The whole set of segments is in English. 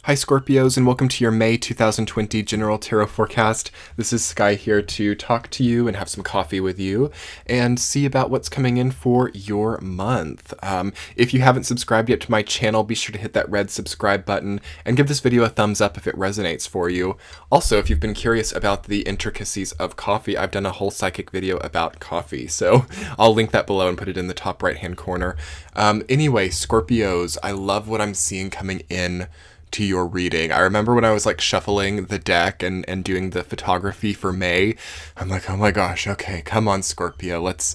Hi Scorpios, and welcome to your May 2020 General Tarot Forecast. This is Sky here to talk to you and have some coffee with you and see about what's coming in for your month. If you haven't subscribed yet to my channel, be sure to hit that red subscribe button and give this video a thumbs up if it resonates for you. Also, if you've been curious about the intricacies of coffee, I've done a whole psychic video about coffee, so I'll link that below and put it in the top right hand corner. Anyway, Scorpios, I love what I'm seeing coming in to your reading. I remember when I was like shuffling the deck and doing the photography for May, I'm like, oh my gosh, okay, come on Scorpio, let's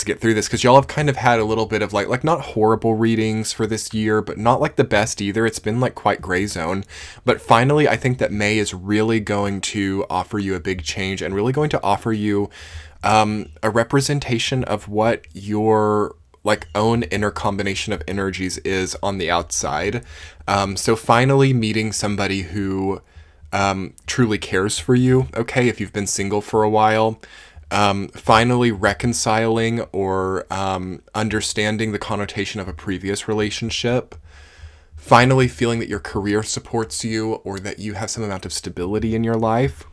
get through this, because y'all have kind of had a little bit of like not horrible readings for this year, but not like the best either. It's been like quite gray zone, but finally I think that May is really going to offer you a big change and really going to offer you a representation of what your like own inner combination of energies is on the outside. So finally meeting somebody who truly cares for you, okay, if you've been single for a while. Finally reconciling or understanding the connotation of a previous relationship. Finally feeling that your career supports you or that you have some amount of stability in your life.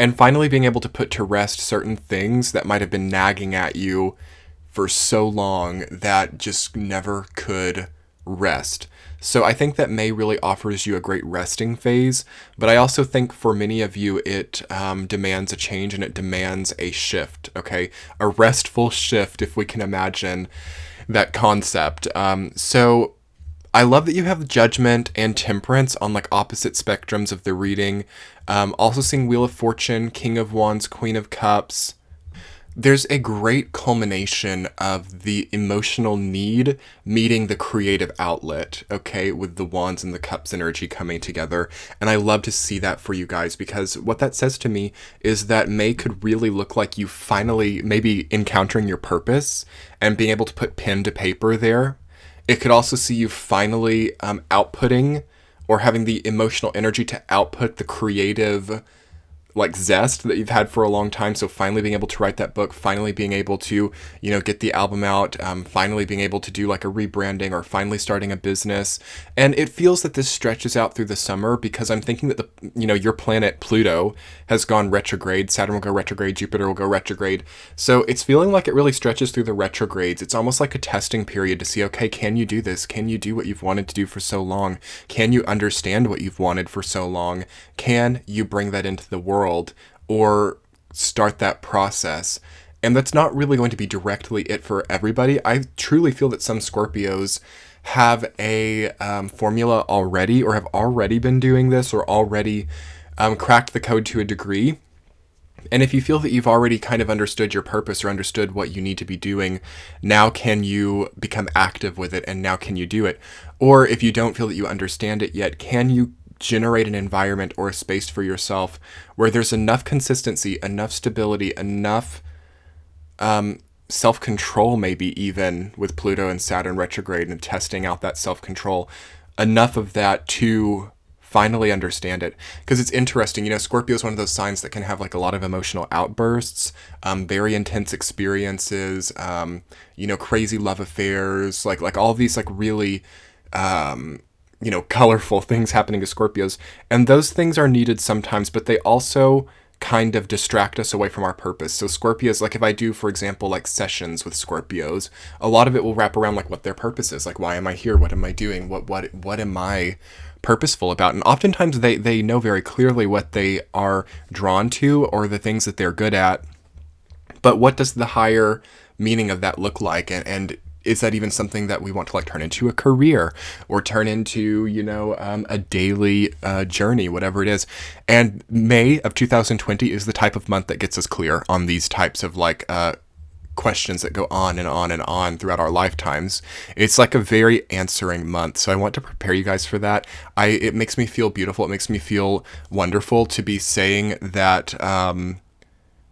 And finally being able to put to rest certain things that might have been nagging at you for so long that just never could rest. So I think that May really offers you a great resting phase, but I also think for many of you it demands a change and it demands a shift, okay? A restful shift, if we can imagine that concept. So I love that you have Judgment and Temperance on like opposite spectrums of the reading. Also seeing Wheel of Fortune, King of Wands, Queen of Cups. There's a great culmination of the emotional need meeting the creative outlet, okay, with the Wands and the Cups energy coming together. And I love to see that for you guys, because what that says to me is that May could really look like you finally maybe encountering your purpose and being able to put pen to paper there. It could also see you finally outputting or having the emotional energy to output the creative like zest that you've had for a long time. So finally being able to write that book, finally being able to, you know, get the album out, finally being able to do like a rebranding or finally starting a business. And it feels that this stretches out through the summer, because I'm thinking that your planet Pluto has gone retrograde. Saturn will go retrograde, Jupiter will go retrograde. So it's feeling like it really stretches through the retrogrades. It's almost like a testing period to see, okay, can you do this? Can you do what you've wanted to do for so long? Can you understand what you've wanted for so long? Can you bring that into the world? Or start that process? And that's not really going to be directly it for everybody. I truly feel that some Scorpios have a formula already, or have already been doing this, or already cracked the code to a degree. And if you feel that you've already kind of understood your purpose or understood what you need to be doing, now can you become active with it, and now can you do it? Or if you don't feel that you understand it yet, can you generate an environment or a space for yourself where there's enough consistency, enough stability, enough self-control, maybe even with Pluto and Saturn retrograde and testing out that self-control, enough of that to finally understand it. Because it's interesting, Scorpio is one of those signs that can have like a lot of emotional outbursts, very intense experiences, crazy love affairs, like all these like really colorful things happening to Scorpios. And those things are needed sometimes, but they also kind of distract us away from our purpose. So Scorpios, like if I do, for example, like sessions with Scorpios, a lot of it will wrap around like what their purpose is. Like, why am I here? What am I doing? What am I purposeful about? And oftentimes they know very clearly what they are drawn to or the things that they're good at. But what does the higher meaning of that look like? And is that even something that we want to like turn into a career or turn into, a daily journey, whatever it is? And May of 2020 is the type of month that gets us clear on these types of like questions that go on and on and on throughout our lifetimes. It's like a very answering month. So I want to prepare you guys for that. It makes me feel beautiful. It makes me feel wonderful to be saying that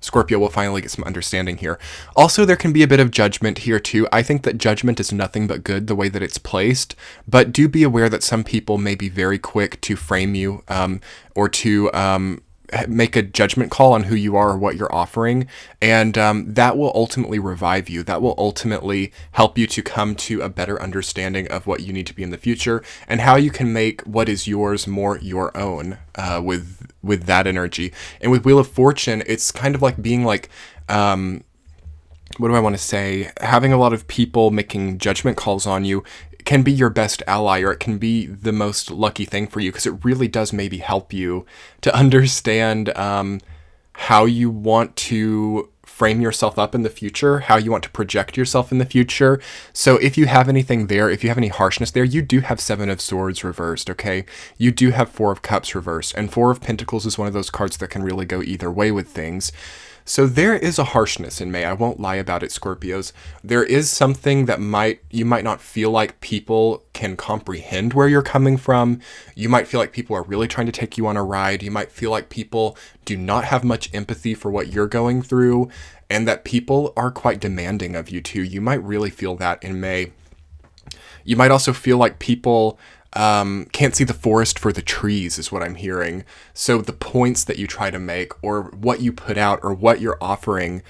Scorpio will finally get some understanding here. Also, there can be a bit of judgment here too. I think that judgment is nothing but good the way that it's placed, but do be aware that some people may be very quick to frame you or to make a judgment call on who you are or what you're offering, and that will ultimately revive you. That will ultimately help you to come to a better understanding of what you need to be in the future and how you can make what is yours more your own with that energy. And with Wheel of Fortune, it's kind of like being like, what do I want to say? Having a lot of people making judgment calls on you can be your best ally, or it can be the most lucky thing for you, because it really does maybe help you to understand how you want to frame yourself up in the future, how you want to project yourself in the future. So if you have anything there, if you have any harshness there, you do have Seven of Swords reversed, okay? You do have Four of Cups reversed, and Four of Pentacles is one of those cards that can really go either way with things. So there is a harshness in May. I won't lie about it, Scorpios. There is something that you might not feel like people can comprehend where you're coming from. You might feel like people are really trying to take you on a ride. You might feel like people do not have much empathy for what you're going through, and that people are quite demanding of you too. You might really feel that in May. You might also feel like people can't see the forest for the trees, is what I'm hearing. So the points that you try to make, or what you put out, or what you're offering,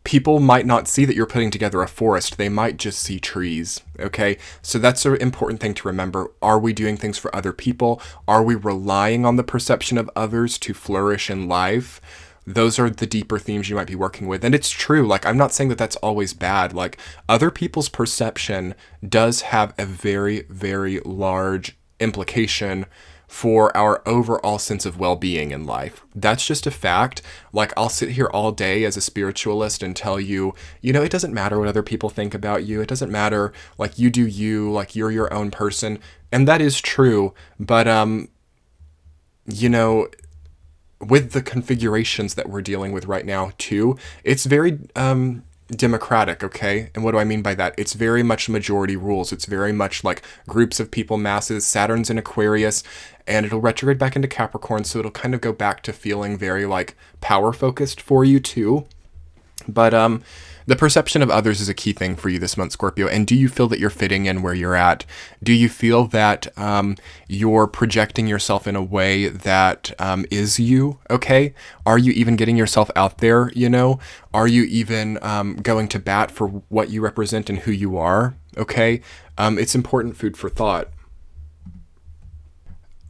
people might not see that you're putting together a forest. They might just see trees, okay? So that's an important thing to remember. Are we doing things for other people? Are we relying on the perception of others to flourish in life? Those are the deeper themes you might be working with. And it's true, like, I'm not saying that that's always bad. Like, other people's perception does have a very, very large implication for our overall sense of well-being in life. That's just a fact. Like, I'll sit here all day as a spiritualist and tell you, it doesn't matter what other people think about you. It doesn't matter, like, you do you, like, you're your own person. And that is true. But, with the configurations that we're dealing with right now too, it's very democratic, okay? And what do I mean by that? It's very much majority rules. It's very much like groups of people, masses. Saturn's in Aquarius, and it'll retrograde back into Capricorn, so it'll kind of go back to feeling very like power focused for you too. But the perception of others is a key thing for you this month, Scorpio. And do you feel that you're fitting in where you're at? Do you feel that you're projecting yourself in a way that is you, okay? Are you even getting yourself out there, Are you even going to bat for what you represent and who you are, okay? It's important food for thought.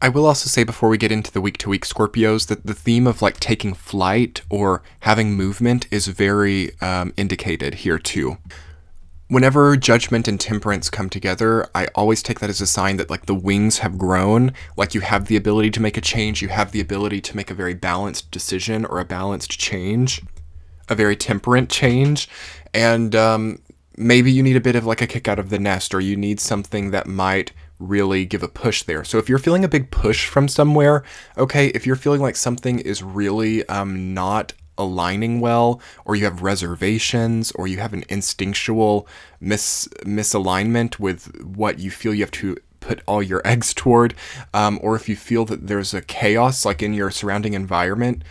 I will also say before we get into the week-to-week Scorpios that the theme of like taking flight or having movement is very indicated here too. Whenever Judgment and Temperance come together, I always take that as a sign that like the wings have grown, like you have the ability to make a change, you have the ability to make a very balanced decision or a balanced change, a very temperate change, and maybe you need a bit of like a kick out of the nest, or you need something that might really give a push there. So if you're feeling a big push from somewhere, okay, if you're feeling like something is really not aligning well, or you have reservations, or you have an instinctual misalignment with what you feel you have to put all your eggs toward, or if you feel that there's a chaos like in your surrounding environment,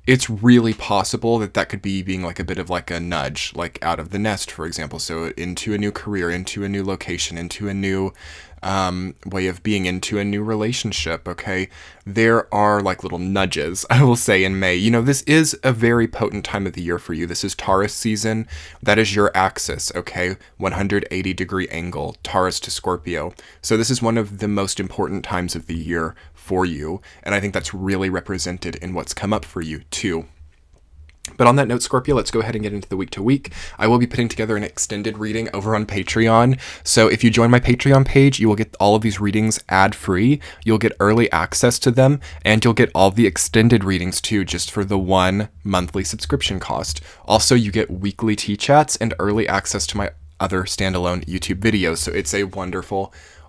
it's really possible that could be being like a bit of like a nudge, like out of the nest, for example. So into a new career, into a new location, into a new way of being, into a new relationship, okay? There are like little nudges, I will say, in May. This is a very potent time of the year for you. This is Taurus season. That is your axis, okay? 180-degree angle, Taurus to Scorpio. So this is one of the most important times of the year for you, and I think that's really represented in what's come up for you too. But on that note, Scorpio, let's go ahead and get into the week-to-week. I will be putting together an extended reading over on Patreon. So if you join my Patreon page, you will get all of these readings ad-free. You'll get early access to them, and you'll get all the extended readings too, just for the one monthly subscription cost. Also, you get weekly tea chats and early access to my other standalone YouTube videos. So it's a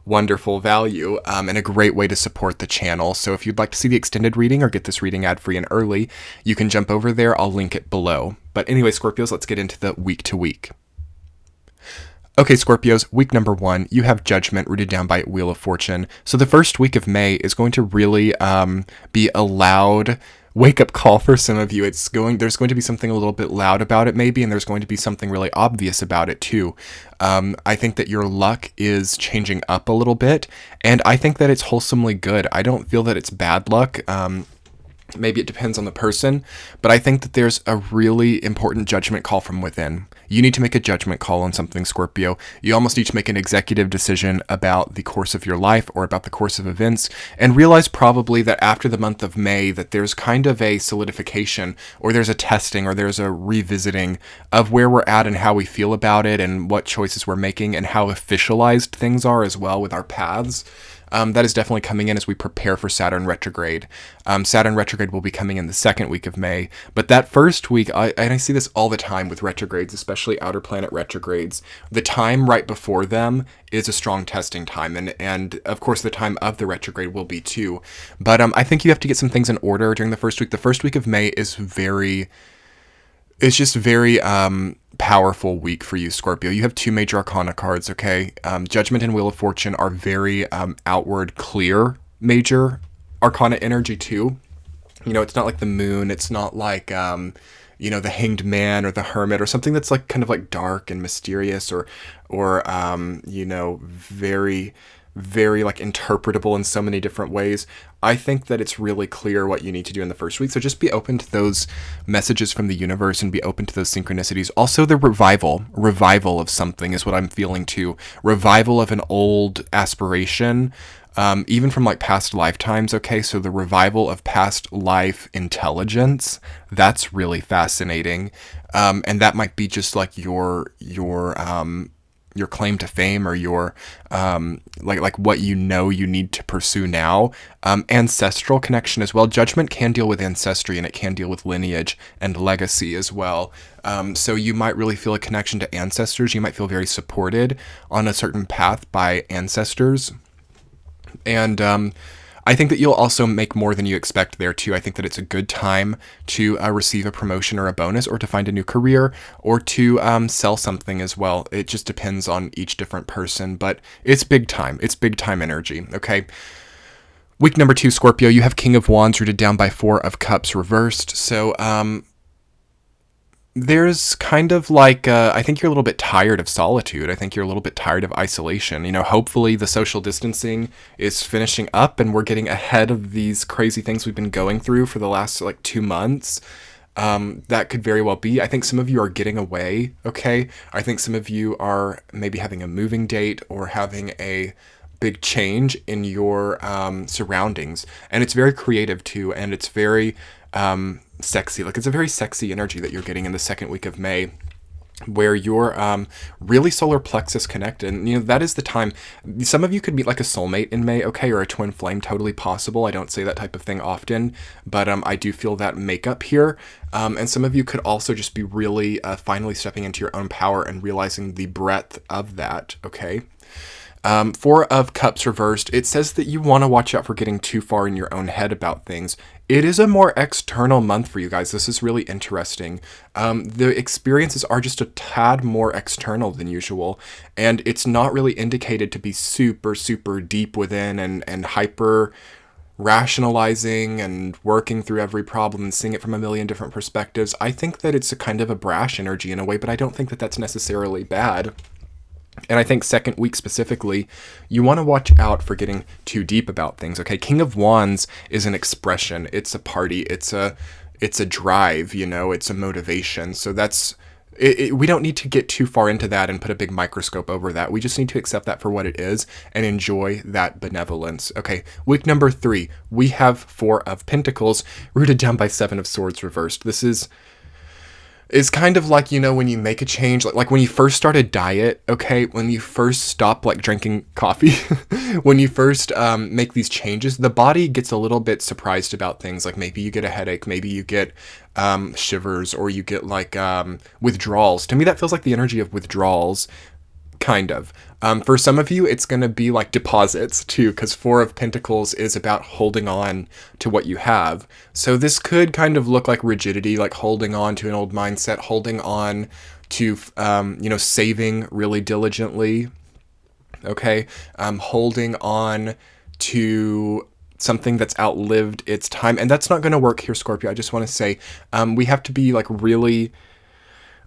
wonderful value and a great way to support the channel. So if you'd like to see the extended reading or get this reading ad-free and early, you can jump over there. I'll link it below. But anyway, Scorpios, let's get into the week-to-week. Okay, Scorpios, week number 1, you have Judgment rooted down by Wheel of Fortune. So the first week of May is going to really be a loud wake-up call for some of you. There's going to be something a little bit loud about it maybe, and there's going to be something really obvious about it too. I think that your luck is changing up a little bit, and I think that it's wholesomely good. I don't feel that it's bad luck. Maybe it depends on the person, but I think that there's a really important judgment call from within. You need to make a judgment call on something, Scorpio. You almost need to make an executive decision about the course of your life or about the course of events, and realize probably that after the month of May that there's kind of a solidification, or there's a testing, or there's a revisiting of where we're at and how we feel about it and what choices we're making and how officialized things are as well with our paths. That is definitely coming in as we prepare for Saturn retrograde. Saturn retrograde will be coming in the second week of May, but that first week, and I see this all the time with retrogrades, especially outer planet retrogrades, the time right before them is a strong testing time, and of course the time of the retrograde will be too. But I think you have to get some things in order during the first week. The first week of May is it's just very powerful week for you, Scorpio. You have two major arcana cards, okay? Judgment and Wheel of Fortune are very outward, clear major arcana energy too. You know, it's not like the moon. It's not like, the Hanged Man or the Hermit or something that's like kind of like dark and mysterious or very, very like interpretable in so many different ways. I think that it's really clear what you need to do in the first week. So just be open to those messages from the universe and be open to those synchronicities. Also, the revival of something is what I'm feeling too. Revival of an old aspiration, even from like past lifetimes. Okay, so the revival of past life intelligence, that's really fascinating. And that might be just like your claim to fame, or your like what you need to pursue now. Ancestral connection as well. Judgment can deal with ancestry, and it can deal with lineage and legacy as well. So you might really feel a connection to ancestors. You might feel very supported on a certain path by ancestors. And I think that you'll also make more than you expect there too. I think that it's a good time to receive a promotion or a bonus, or to find a new career, or to sell something as well. It just depends on each different person, but it's big time. It's big time energy, okay? Week number 2, Scorpio, you have King of Wands rooted down by 4 of Cups reversed. So there's kind of like, I think you're a little bit tired of solitude. I think you're a little bit tired of isolation. You know, hopefully the social distancing is finishing up and we're getting ahead of these crazy things we've been going through for the last like 2 months. That could very well be. I think some of you are getting away, okay? I think some of you are maybe having a moving date or having a big change in your surroundings. And it's very creative too, and it's very sexy. Like, it's a very sexy energy that you're getting in the second week of May, where you're really solar plexus connected. And, you know, that is the time. Some of you could meet like a soulmate in May, okay, or a twin flame, totally possible. I don't say that type of thing often, but I do feel that makeup here. And some of you could also just be really finally stepping into your own power and realizing the breadth of that, okay? 4 of Cups reversed. It says that you want to watch out for getting too far in your own head about things. It is a more external month for you guys. This is really interesting. The experiences are just a tad more external than usual, and it's not really indicated to be super, super deep within and hyper rationalizing and working through every problem and seeing it from a million different perspectives. I think that it's a kind of a brash energy in a way, but I don't think that that's necessarily bad. And I think second week specifically, you want to watch out for getting too deep about things. Okay, King of Wands is an expression. It's a party. It's a drive. You know, it's a motivation. So that's it. We don't need to get too far into that and put a big microscope over that. We just need to accept that for what it is and enjoy that benevolence. Okay, week number 3, we have 4 of Pentacles rooted down by 7 of Swords reversed. This is kind of like, you know, when you make a change, like when you first start a diet, okay, when you first stop like drinking coffee, when you first make these changes, the body gets a little bit surprised about things. Like maybe you get a headache, maybe you get shivers, or you get like withdrawals. To me, that feels like the energy of withdrawals, kind of. For some of you, it's going to be like deposits too, because 4 of Pentacles is about holding on to what you have. So this could kind of look like rigidity, like holding on to an old mindset, holding on to, saving really diligently. Okay. Holding on to something that's outlived its time. And that's not going to work here, Scorpio. I just want to say, we have to be like really,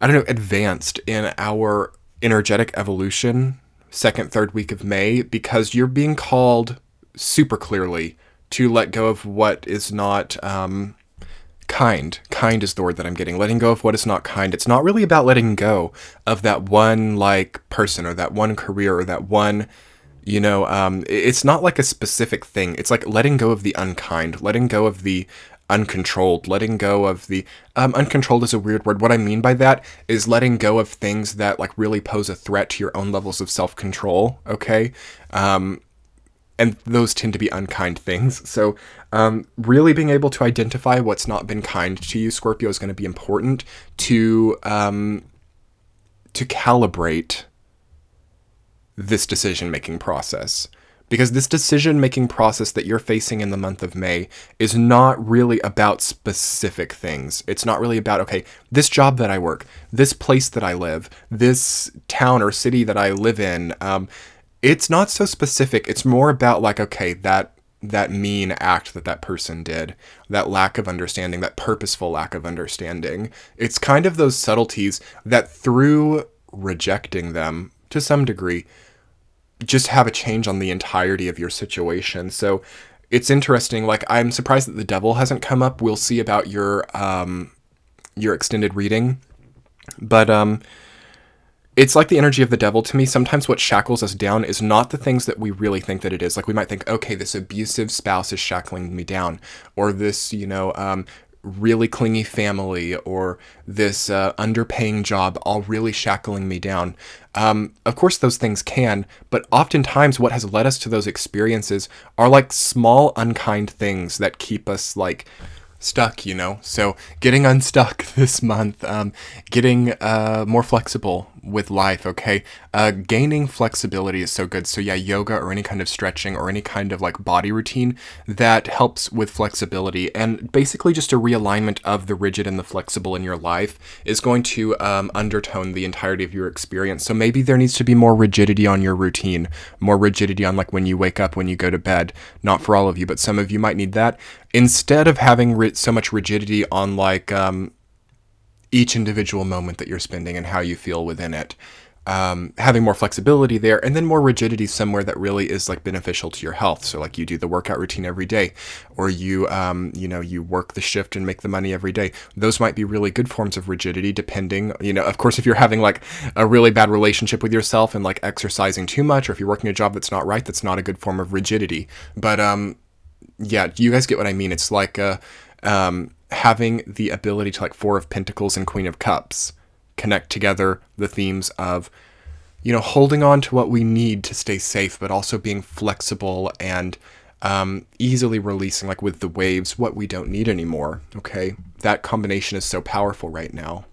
advanced in our energetic evolution, second, third week of May, because you're being called super clearly to let go of what is not kind. Kind is the word that I'm getting. Letting go of what is not kind. It's not really about letting go of that one like person or that one career or that one, it's not like a specific thing. It's like letting go of the unkind, letting go of the uncontrolled, letting go of the uncontrolled is a weird word. What I mean by that is letting go of things that like really pose a threat to your own levels of self-control. Okay. And those tend to be unkind things. So really being able to identify what's not been kind to you, Scorpio, is going to be important to calibrate this decision-making process. Because this decision-making process that you're facing in the month of May is not really about specific things. It's not really about, okay, this job that I work, this place that I live, this town or city that I live in, it's not so specific. It's more about like, okay, that mean act that person did, that lack of understanding, that purposeful lack of understanding. It's kind of those subtleties that through rejecting them to some degree, just have a change on the entirety of your situation. So it's interesting. Like, I'm surprised that the devil hasn't come up. We'll see about your extended reading, but, it's like the energy of the devil to me. Sometimes what shackles us down is not the things that we really think that it is. Like we might think, okay, this abusive spouse is shackling me down, or this, really clingy family, or this underpaying job, all really shackling me down. Of course, those things can, but oftentimes what has led us to those experiences are like small, unkind things that keep us like stuck, So getting unstuck this month, getting more flexible with life, okay? Gaining flexibility is so good. So yeah, yoga or any kind of stretching or any kind of like body routine that helps with flexibility, and basically just a realignment of the rigid and the flexible in your life is going to undertone the entirety of your experience. So maybe there needs to be more rigidity on your routine, more rigidity on like when you wake up, when you go to bed. Not for all of you, but some of you might need that. Instead of having so much rigidity on like each individual moment that you're spending and how you feel within it, having more flexibility there, and then more rigidity somewhere that really is like beneficial to your health. So like you do the workout routine every day, or you you work the shift and make the money every day. Those might be really good forms of rigidity, depending, of course, if you're having like a really bad relationship with yourself and like exercising too much, or if you're working a job that's not right, that's not a good form of rigidity. But yeah, you guys get what I mean. It's like having the ability to like Four of Pentacles and Queen of Cups connect together the themes of, holding on to what we need to stay safe, but also being flexible and easily releasing, like with the waves, what we don't need anymore. Okay. That combination is so powerful right now.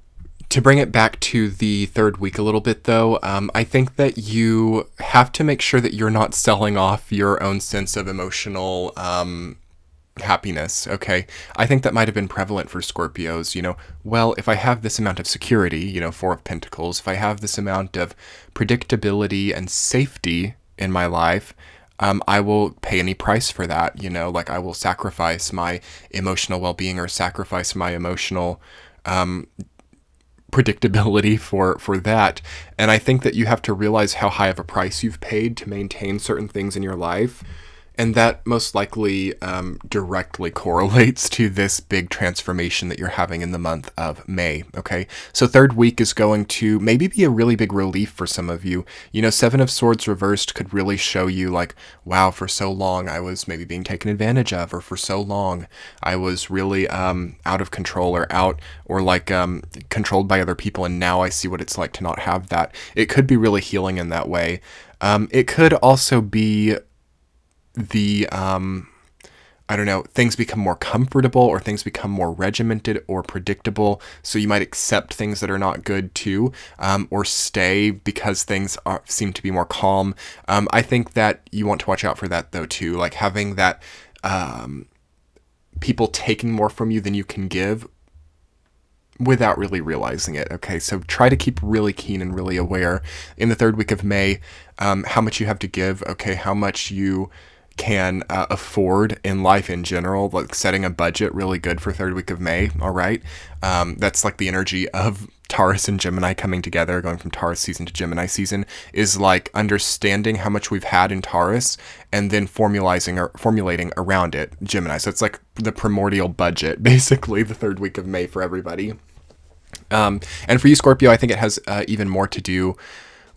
To bring it back to the third week a little bit, though, I think that you have to make sure that you're not selling off your own sense of emotional happiness, okay? I think that might have been prevalent for Scorpios, well, if I have this amount of security, Four of Pentacles, if I have this amount of predictability and safety in my life, I will pay any price for that, like I will sacrifice my emotional well-being or sacrifice my emotional predictability for that. And I think that you have to realize how high of a price you've paid to maintain certain things in your life. And that most likely directly correlates to this big transformation that you're having in the month of May, okay? So third week is going to maybe be a really big relief for some of you. Seven of Swords reversed could really show you like, wow, for so long I was maybe being taken advantage of, or for so long I was really out of control or controlled by other people, and now I see what it's like to not have that. It could be really healing in that way. It could also be things become more comfortable, or things become more regimented or predictable, so you might accept things that are not good too, or stay because things seem to be more calm. I think that you want to watch out for that though too, like having that people taking more from you than you can give without really realizing it. Okay, so try to keep really keen and really aware in the third week of May, how much you have to give, okay, how much you can afford in life in general, like setting a budget really good for third week of May. All right. That's like the energy of Taurus and Gemini coming together, going from Taurus season to Gemini season, is like understanding how much we've had in Taurus and then formulating around it Gemini. So it's like the primordial budget, basically, the third week of May for everybody. And for you, Scorpio, I think it has even more to do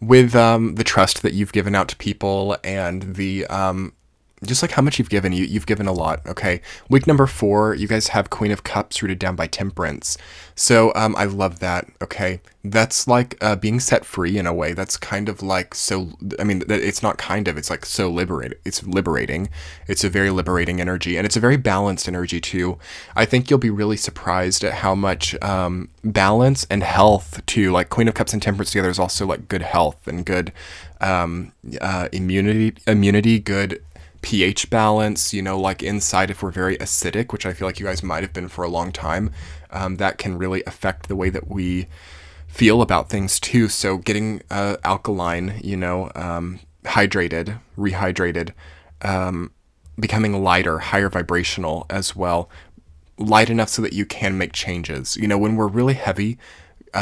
with the trust that you've given out to people and the just like how much you've given. You've given a lot. Okay, week number 4, you guys have Queen of Cups rooted down by Temperance. So I love that. Okay, that's like being set free in a way. That's kind of like, so I mean, it's not kind of, it's like so liberating. It's liberating. It's a very liberating energy, and it's a very balanced energy too. I think you'll be really surprised at how much balance and health too. Like Queen of Cups and Temperance together is also like good health and good immunity, good pH balance, like inside, if we're very acidic, which I feel like you guys might have been for a long time, that can really affect the way that we feel about things too. So getting alkaline, hydrated, rehydrated, becoming lighter, higher vibrational as well, light enough so that you can make changes. When we're really heavy,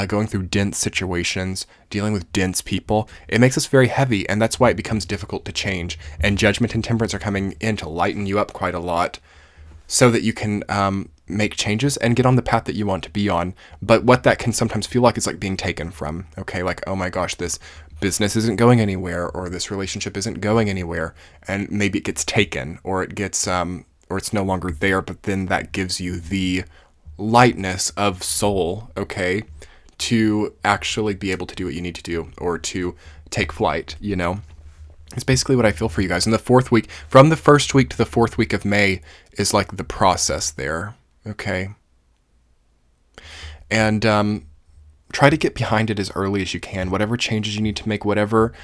going through dense situations, dealing with dense people, it makes us very heavy, and that's why it becomes difficult to change. And Judgment and Temperance are coming in to lighten you up quite a lot so that you can make changes and get on the path that you want to be on. But what that can sometimes feel like is like being taken from, okay? Like, oh my gosh, this business isn't going anywhere, or this relationship isn't going anywhere, and maybe it gets taken, or it gets, or it's no longer there, but then that gives you the lightness of soul, okay, to actually be able to do what you need to do, or to take flight, It's basically what I feel for you guys. And the 4th week, from the 1st week to the 4th week of May, is like the process there, okay? And try to get behind it as early as you can. Whatever changes you need to make, whatever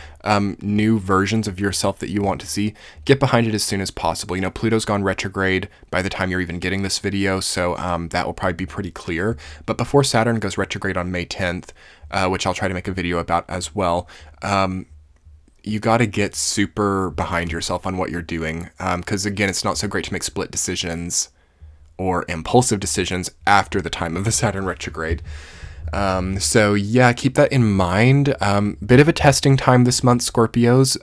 new versions of yourself that you want to see, get behind it as soon as possible. Pluto's gone retrograde by the time you're even getting this video, so that will probably be pretty clear. But before Saturn goes retrograde on May 10th, which I'll try to make a video about as well, you got to get super behind yourself on what you're doing. Because again, it's not so great to make split decisions or impulsive decisions after the time of the Saturn retrograde. So yeah, keep that in mind. Bit of a testing time this month, Scorpios.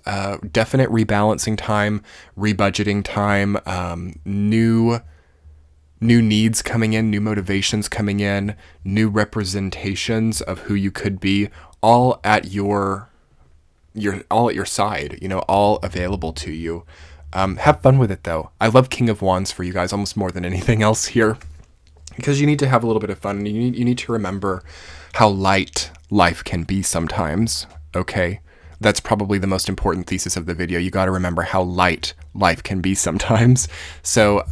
Definite rebalancing time, rebudgeting time, new needs coming in, new motivations coming in, new representations of who you could be, all at your side, all available to you. Have fun with it though. I love King of Wands for you guys almost more than anything else here, because you need to have a little bit of fun, and you need to remember how light life can be sometimes, okay? That's probably the most important thesis of the video. You got to remember how light life can be sometimes. So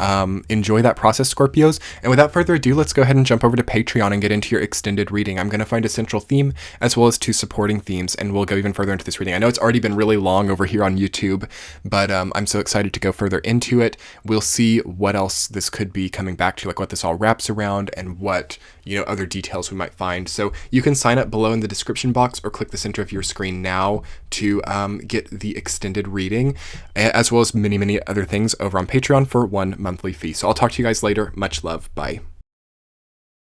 enjoy that process, Scorpios. And without further ado, let's go ahead and jump over to Patreon and get into your extended reading. I'm going to find a central theme as well as 2 supporting themes, and we'll go even further into this reading. I know it's already been really long over here on YouTube, but I'm so excited to go further into it. We'll see what else this could be coming back to, like what this all wraps around and what, other details we might find. So you can sign up below in the description box or click the center of your screen now to get the extended reading, as well as many other things over on Patreon for 1 monthly fee. So I'll talk to you guys later. Much love. Bye.